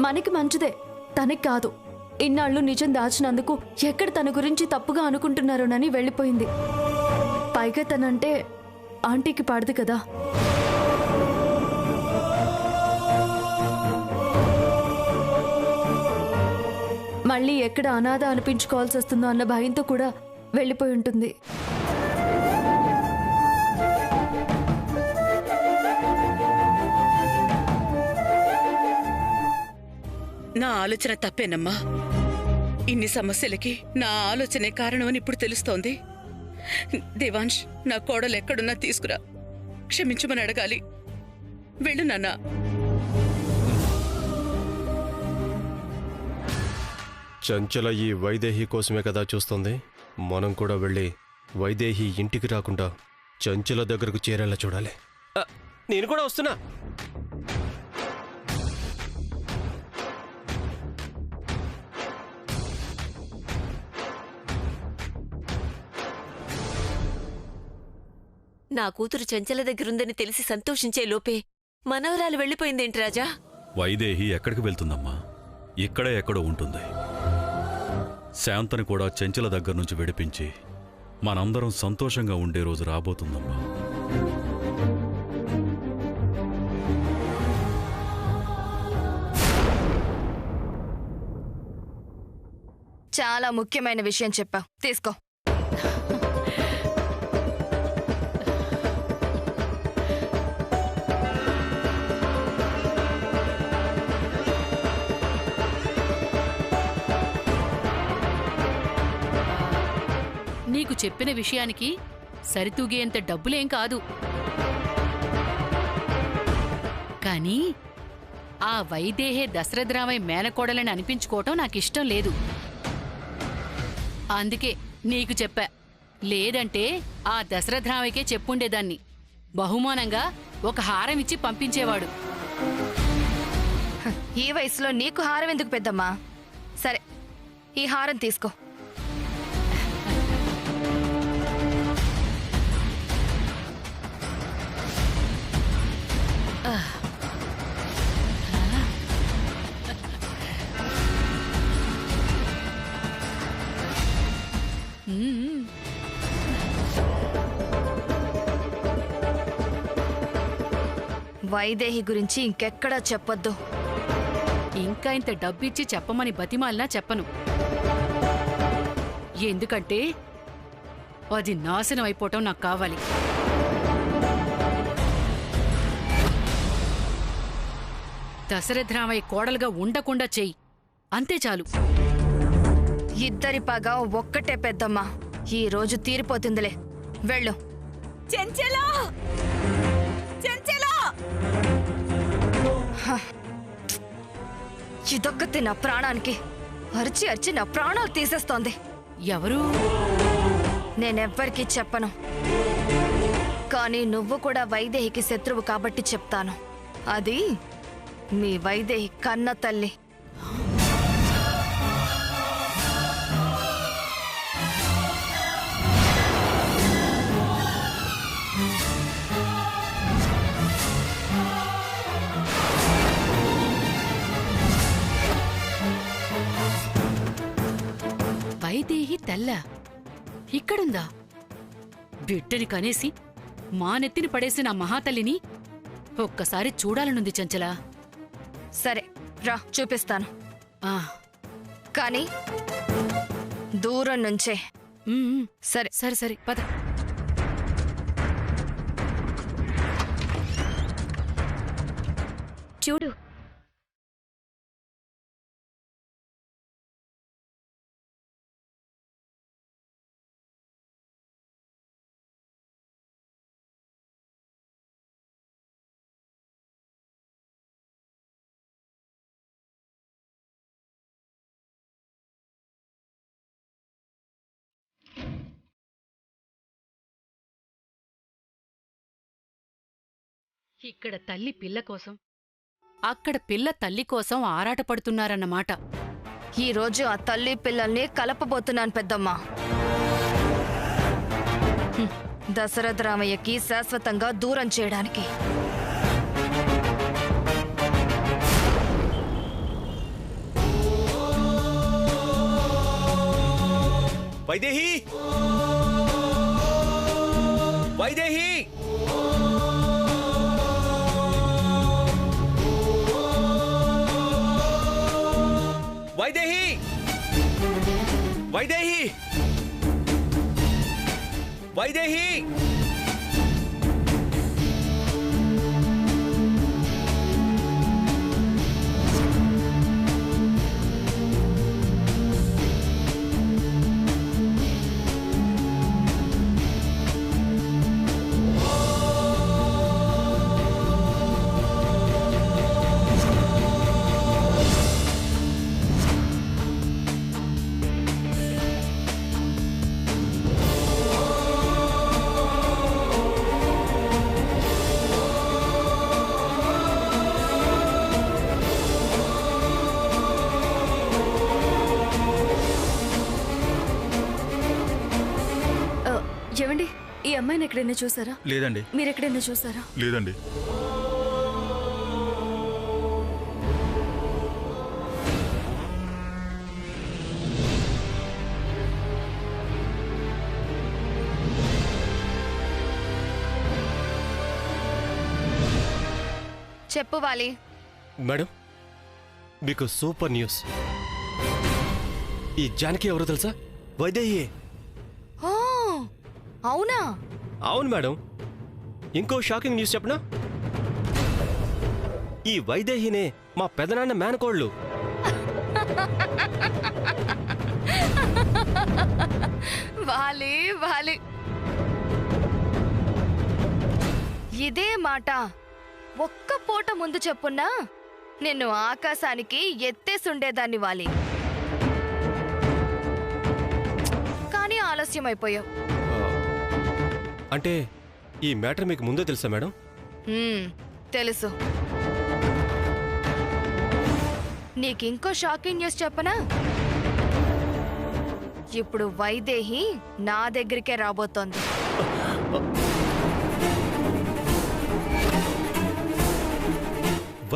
మనకి మంచిదే, తనకి కాదు. ఇన్నాళ్ళు నిజం దాచినందుకు ఎక్కడ తన గురించి తప్పుగా అనుకుంటున్నారోనని వెళ్ళిపోయింది. పైగా తనంటే ఆంటీకి పడదు కదా. మళ్ళీ ఎక్కడ అనాథ అనిపించుకోవాల్సి వస్తుందో అన్న భయంతో కూడా వెళ్ళిపోయి ఉంటుంది. నా ఆలోచన తప్పేనమ్మా. ఇన్ని సమస్యలకి నా ఆలోచనే కారణమని ఇప్పుడు తెలుస్తోంది. దేవాంశ్, నా కోడలు ఎక్కడున్నా తీసుకురా, క్షమించమని అడగాలి. వెళ్ళు నాన్నా. చంచల ఈ వైదేహి కోసమే కదా చూస్తుంది. మనం కూడా వెళ్ళి వైదేహి ఇంటికి రాకుండా చంచల దగ్గరకు చేరేలా చూడాలి. నేను కూడా వస్తున్నా. నా కూతురు చంచల దగ్గరుందని తెలిసి సంతోషించే లోపే మనవరాలు వెళ్ళిపోయిందేంటి రాజా? వైదేహి ఎక్కడికి వెళ్తుందమ్మా? ఇక్కడే ఎక్కడో ఉంటుంది. శాంతని కూడా చంచల దగ్గర నుంచి విడిపించి మనందరం సంతోషంగా ఉండే రోజు రాబోతుందమ్మా. చాలా ముఖ్యమైన విషయం చెప్పావు, తీసుకో. నీకు చెప్పిన విషయానికి సరితూగేంత డబ్బులేం కాదు. కానీ ఆ వైదేహే దశరథరామయ్య మేనకోడలని అనిపించుకోవటం నాకిష్టం లేదు. అందుకే నీకు చెప్పా. లేదంటే ఆ దశరథరామయ్యకే చెప్పుండేదాన్ని. బహుమానంగా ఒక హారం ఇచ్చి పంపించేవాడు. ఈ వయసులో నీకు హారం ఎందుకు పెద్దమ్మా? సరే, ఈ హారం తీసుకో. వైదేహి గురించి ఇంకెక్కడా చెప్పొద్దు. ఇంకా ఇంత డబ్బిచ్చి చెప్పమని బతిమాలినా చెప్పను. ఎందుకంటే అది నాశనం అయిపోవటం నాకు కావాలి. దశరథరామయ్య కోడలుగా ఉండకుండా చెయ్యి, అంతే చాలు. ఇద్దరి పగ ఒక్కటే పెద్దమ్మా. ఈ రోజు తీరిపోతుందిలే, వెళ్ళు. చంచలా! చంచలా! ఇదొక్కతే నా ప్రాణానికి అరిచి అరిచి నా ప్రాణాలు తీసేస్తోంది. ఎవరు? నేనెవ్వరికీ చెప్పను, కానీ నువ్వు కూడా వైదేహికి శత్రువు కాబట్టి చెప్తాను. అది మీ వైదేహి కన్న తల్లి. వైదేహి తెల్ల ఇక్కడుందా? బిడ్డని కనేసి మా నెత్తిని పడేసిన ఆ మహాతల్లిని ఒక్కసారి చూడాలనుంది చంచల. సరే రా, చూపిస్తాను. ఆ, కానీ దూరం నుంచే. సరే సరే సరే, పద. చూడు, ఇక్కడ తల్లి పిల్ల కోసం, అక్కడ పిల్ల తల్లి కోసం ఆరాటపడుతున్నారన్నమాట. ఈ రోజు ఆ తల్లి పిల్లల్ని కలపబోతున్నాను పెద్దమ్మా. దశరథరామయ్యకి శాశ్వతంగా దూరం చేయడానికి. వైదేహి వైదేహి వైదేహి వైదేహి వైదేహి ఏమండి, ఈ అమ్మాయిని ఎక్కడైనా చూసారా? లేదండి. మీరు ఎక్కడైనా చూసారా? లేదండి. చెప్పు వాలి. మేడం, మీకు సూపర్ న్యూస్. ఈ జానకి ఎవరో తెలుసా? వైదేహి. ఓ, అవునా? అవును మేడం. ఇంకో షాకింగ్ న్యూస్ చెప్పనా? ఈ వైదేహినే మా పెదనాన్న మేనకోళ్ళు. వాలి వాలి, ఇదే మాట ఒక్క పూట ముందు చెప్పున్నా నిన్ను ఆకాశానికి ఎత్తేసుండేదాన్ని వాలి. కానీ ఆలస్యమైపోయావు. అంటే ఈ మ్యాటర్ మీకు ముందే తెలుసా మేడం? తెలుసు. నీకింకో షాకింగ్ న్యూస్ చెప్పనా? ఇప్పుడు వైదేహి నా దగ్గరికే రాబోతోంది.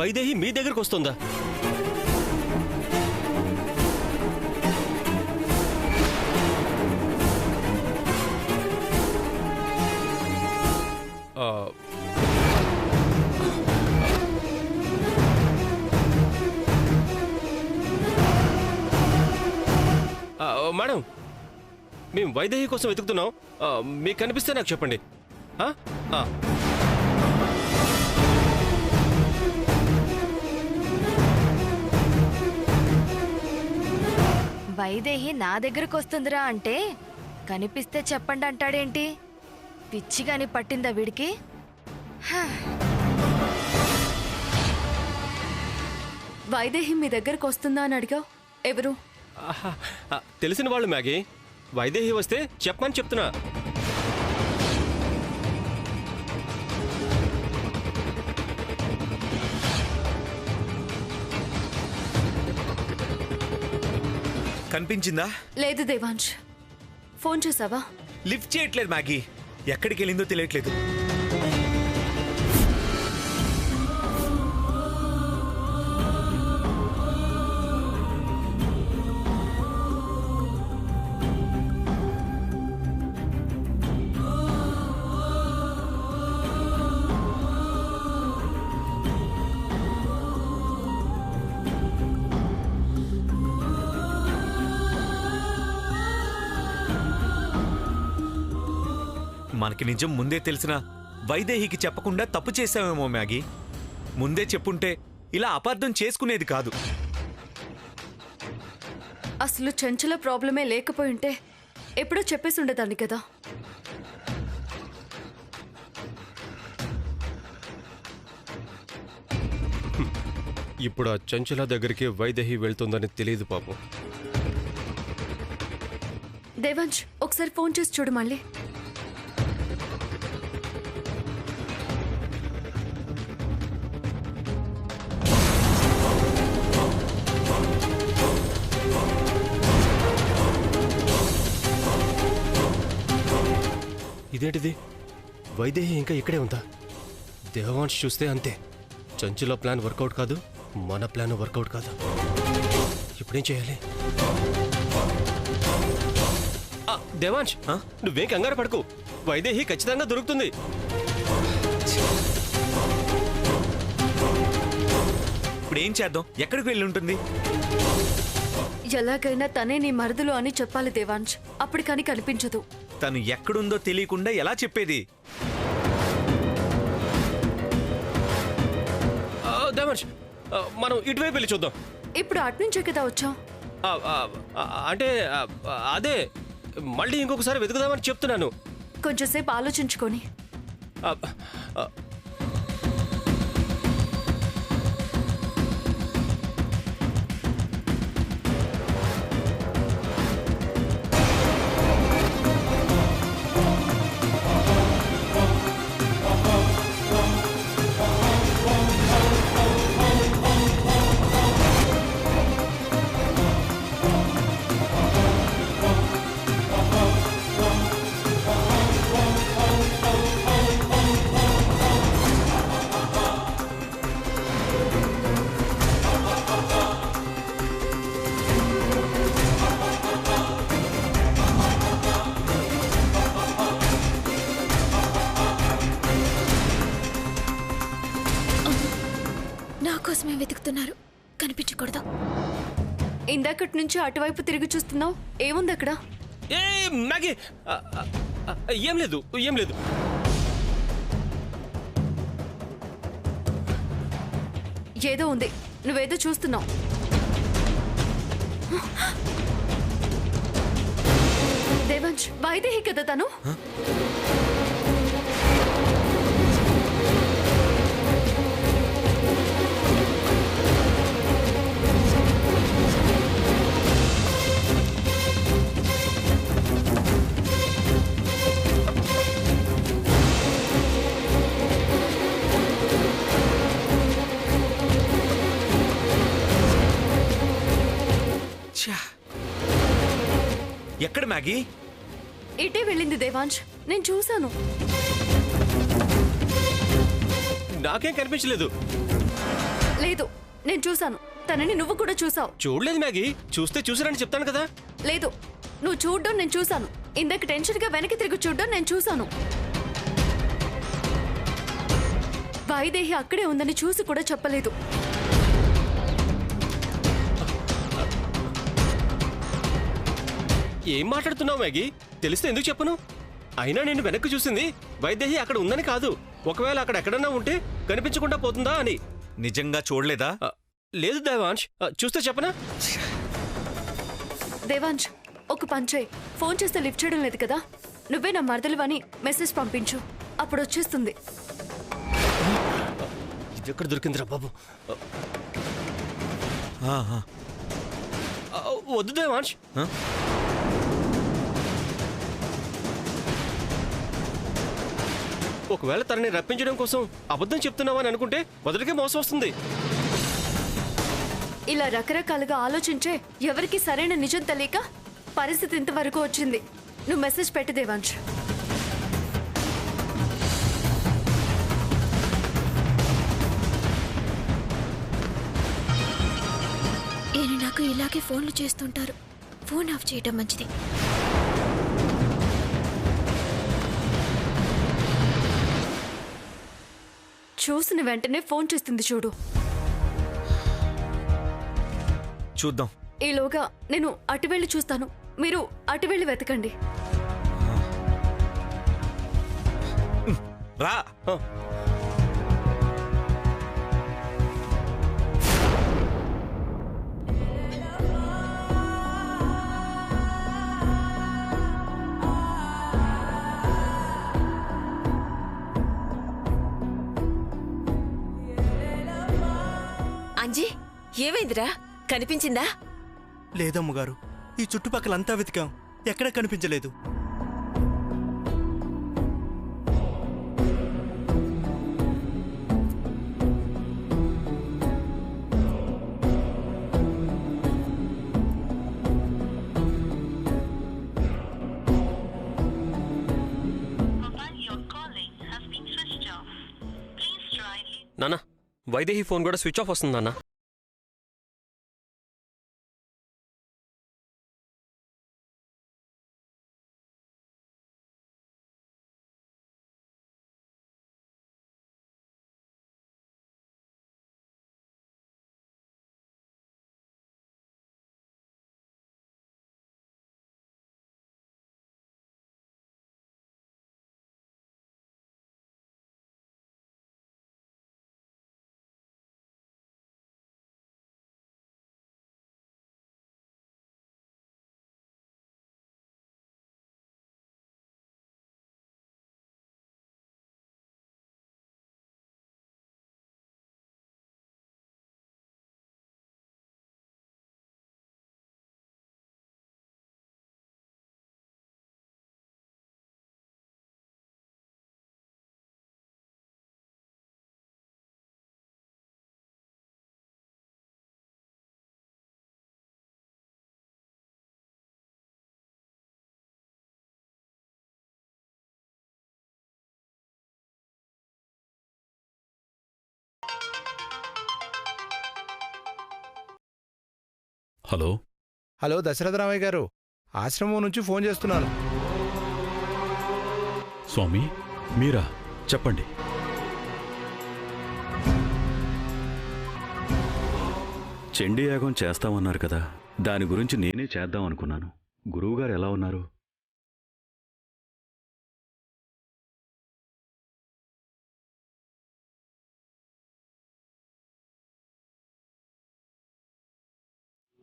వైదేహి మీ దగ్గరకు వస్తుందా? మేడం, మేము వైదేహి కోసం వెతుకుతున్నాం. మీకు కనిపిస్తే నాకు చెప్పండి. వైదేహి నా దగ్గరకు వస్తుందిరా అంటే కనిపిస్తే చెప్పండి అంటాడేంటి? పిచ్చిగాని పట్టిందా వీడికి? వైదేహి మీ దగ్గరకు వస్తుందా అని అడిగావు. ఎవరు? తెలిసిన వాళ్ళు మ్యాగీ. వైదేహి వస్తే చెప్పమని చెప్తున్నా. కనిపించిందా? లేదు దేవాంశ్. ఫోన్ చేసావా? లిఫ్ట్ చేయట్లేదు మ్యాగీ. ఎక్కడికి వెళ్ళిందో తెలియట్లేదు. మనకి నిజం ముందే తెలిసిన వైదేహికి చెప్పకుండా తప్పు చేశామేమో మ్యాగీ. ముందే చెప్పుంటే ఇలా అపార్థం చేసుకునేది కాదు. అసలు చంచల ప్రాబ్లమే లేకపోయింటే ఎప్పుడో చెప్పేసి ఉండేదాన్ని కదా. ఇప్పుడు ఆ చంచల దగ్గరికి వైదేహి వెళ్తుందని తెలియదు పాపం. దేవాంశ్, ఒకసారి ఫోన్ చేసి చూడు మళ్ళీ. ఇదేంటిది? వైదేహి ఇంకా ఇక్కడే ఉందా? దేవాంశ్ చూస్తే అంతే. చంచుల ప్లాన్ వర్కౌట్ కాదు, మన ప్లాన్ వర్కౌట్ కాదు. ఇప్పుడేం చేయాలి? దేవాంశ్ ఆ? నువ్వేం కంగారు పడకు, వైదేహి ఖచ్చితంగా దొరుకుతుంది. ఇప్పుడు ఏం చేద్దాం? ఎక్కడికి వెళ్ళి ఉంటుంది? ఎలాగైనా తనే నీ మరదలు అని చెప్పాలి దేవాంశ్, అప్పుడు కానీ కనిపించదు. తను ఎక్కడుందో తెలియకుండా ఎలా చెప్పేది? దేవాంశ్ మనం ఇటువైపు వెళ్ళి చూద్దాం. ఇప్పుడు అట్నుంచే కదా వచ్చాం. అంటే అదే మళ్ళీ ఇంకొకసారి వెతుకుదామని చెప్తున్నాను. కొంచెంసేపు ఆలోచించుకొని. ఆ, ఆ, నా కోసమే వెతుకుతున్నారు, కనిపించకూడదు. ఇందాకటి నుంచి అటువైపు తిరిగి చూస్తున్నావు, ఏముంది అక్కడ? ఏ మ్యాగీ, ఏం లేదు ఏం లేదు. ఏదో ఉంది, నువ్వేదో చూస్తున్నావు. దేవాంశ్, వైదేహి కదా తను. ఛా! ఎక్కడ మ్యాగీ? ఇటే వెళ్ళింది దేవాంశ్, నేను చూశాను. నాకేం కనిపించలేదు. లేదు, నేను చూశాను. తనని నువ్వు కూడా చూసావు. చూడలేదు మ్యాగీ, చూస్తే చూసారని చెప్తాను కదా. లేదు, నువ్వు చూడ్డం నేను చూశాను. ఇందాక టెన్షన్గా వెనక్కి తిరిగి చూడ్డం నేను చూశాను. వైదేహి అక్కడే ఉందని చూసి కూడా చెప్పలేదు. ఏం మాట్లాడుతున్నావు మ్యాగీ? తెలిస్తే ఎందుకు చెప్పను? అయినా నేను వెనక్కి చూసింది వైదేహి అక్కడ ఉందని కాదు, ఒకవేళ అక్కడ ఎక్కడన్నా ఉంటే కనిపించకుండా పోతుందా అని. నిజంగా చూడలేదా? లేదు దేవాంశ్, చూస్తే చెప్పనా? దేవాంశ్, ఒక పంచేయ్. ఫోన్ చేస్తే లిఫ్ట్ చేయడం లేదు కదా, నువ్వే నా మరదలు అని మెసేజ్ పంపించు, అప్పుడు వచ్చేస్తుంది. ఇది ఎక్కడ దొరికిందిరా బాబు? ఆహా. వద్దు దేవాంశ్. ఆ? ఒకవేళ తనని రప్పించడం కోసం అబద్ధం చెప్తున్నావని అనుకుంటే మొదటికే మోసం వస్తుంది. ఇలా రకరకాలుగా ఆలోచించే ఎవరికి సరైన నిజం తెలియక పరిస్థితి ఇంతవరకు వచ్చింది. నువ్వు మెసేజ్ పెట్టు దేవాంశ్. ఈయన నాకు ఇలాగే ఫోన్లు చేస్తుంటారు, ఫోన్ ఆఫ్ చేయడం మంచిది. చూసిన వెంటనే ఫోన్ చేస్తుంది చూడు. చూద్దాం. ఈలోగా నేను అటు వెళ్ళి చూస్తాను, మీరు అటు వెళ్ళి వెతకండి. రా. అంజీ, ఏమైందిరా? కనిపించిందా? లేదమ్మగారు, ఈ చుట్టుపక్కలంతా వెతికాం, ఎక్కడ కనిపించలేదు. నాన్న, వైదేహి ఫోన్ కూడా స్విచ్ ఆఫ్ వస్తుంది నాన్న. హలో హలో దశరథరామయ్య గారు, ఆశ్రమం నుంచి ఫోన్ చేస్తున్నాను. స్వామి మీరా? చెప్పండి. చండీ యాగం చేస్తామన్నారు కదా, దాని గురించి నేనే చేద్దాం అనుకున్నాను. గురువుగారు ఎలా ఉన్నారు?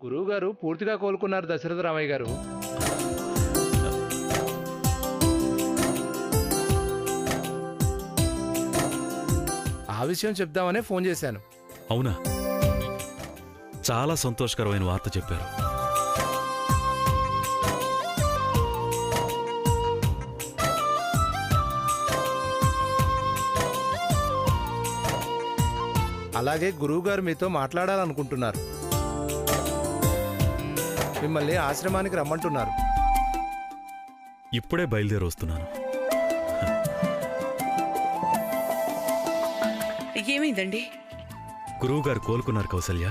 గురువుగారు పూర్తిగా కోలుకున్నారు దశరథరామయ్య గారు. ఆ విషయం చెప్దామనే ఫోన్ చేశాను. అవునా? చాలా సంతోషకరమైన వార్త చెప్పారు. అలాగే గురువుగారు మీతో మాట్లాడాలనుకుంటున్నారు. మిమ్మల్ని ఆశ్రమానికి రమ్మంటున్నారు. ఇప్పుడే బయలుదేరి వస్తున్నాను. ఏమైందండి? గురువుగారు కోలుకున్నారు కౌసల్య.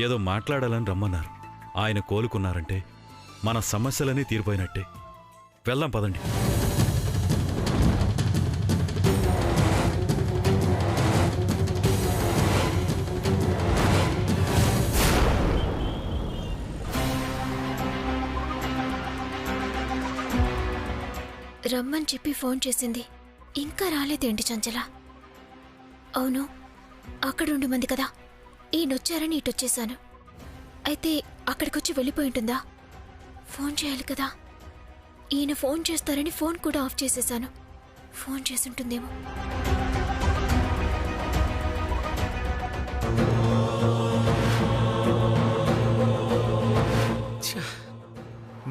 ఏదో మాట్లాడాలని రమ్మన్నారు. ఆయన కోలుకున్నారంటే మన సమస్యలన్నీ తీరిపోయినట్టే. వెళ్దాం పదండి. రమ్మని చెప్పి ఫోన్ చేసింది, ఇంకా రాలేదేంటి చంచల? అవును, అక్కడుండి మంది కదా, ఈయనొచ్చారని ఇటొచ్చేశాను. అయితే అక్కడికొచ్చి వెళ్ళిపోయి ఉంటుందా? ఫోన్ చేయాలి కదా. ఈయన ఫోన్ చేస్తారని ఫోన్ కూడా ఆఫ్ చేసేశాను. ఫోన్ చేసుంటుందేమో.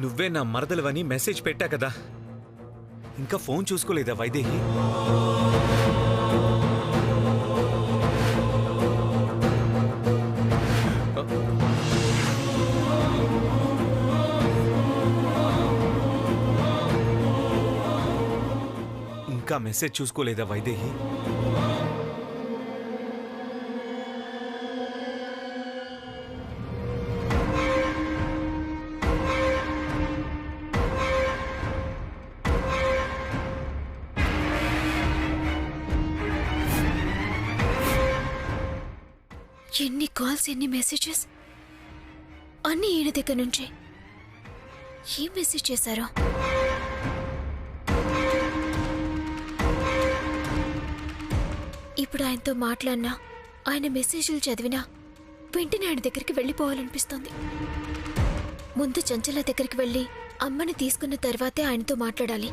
నువ్వే నా మరదలవని మెసేజ్ పెట్టా కదా, ఇంకా ఫోన్ చూసుకోలేదా వైదేహి? ఇంకా మెసేజ్ చూసుకోలేదా వైదేహి? ఎన్ని కాల్స్, ఎన్ని మెసేజెస్, అన్నీ ఈయన దగ్గర నుంచే. ఏం మెసేజ్ చేశారో? ఇప్పుడు ఆయనతో మాట్లాడినా, ఆయన మెసేజ్లు చదివినా వెంటనే ఆయన దగ్గరికి వెళ్ళిపోవాలనిపిస్తోంది. ముందు చంచల దగ్గరికి వెళ్ళి అమ్మని తీసుకున్న తర్వాతే ఆయనతో మాట్లాడాలి.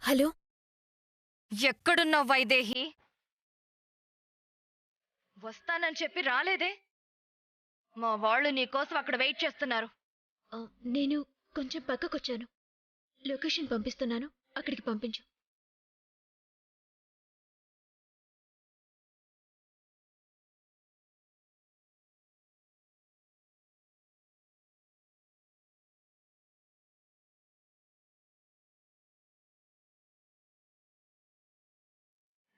హలో, ఎక్కడున్నావు వైదేహి? వస్తానని చెప్పి రాలేదే? మా వాళ్ళు నీకోసం అక్కడ వెయిట్ చేస్తున్నారు. నేను కొంచెం పక్కకొచ్చాను. లొకేషన్ పంపిస్తున్నాను, అక్కడికి పంపించు.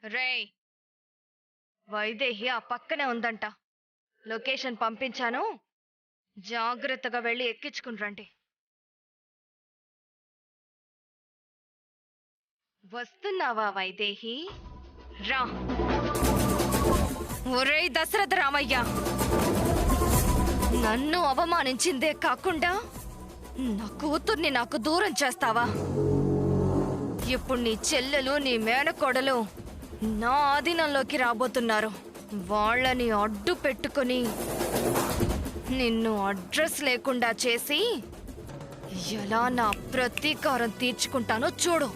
రేయ్, వైదేహి ఆ పక్కనే ఉందంట. లొకేషన్ పంపించాను, జాగ్రత్తగా వెళ్ళి ఎక్కించుకుని రండి. వస్తున్నావా వైదేహి? రా. ఒరేయ్ దశరథ రామయ్య, నన్ను అవమానించిందే కాకుండా నా కూతుర్ని నాకు దూరం చేస్తావా? ఇప్పుడు నీ చెల్లెలు, నీ మేనకోడలు నా ఆధీనంలోకి రాబోతున్నారు. వాళ్ళని అడ్డు పెట్టుకుని నిన్ను అడ్రస్ లేకుండా చేసి ఎలా నా ప్రతీకారం తీర్చుకుంటానో చూడు.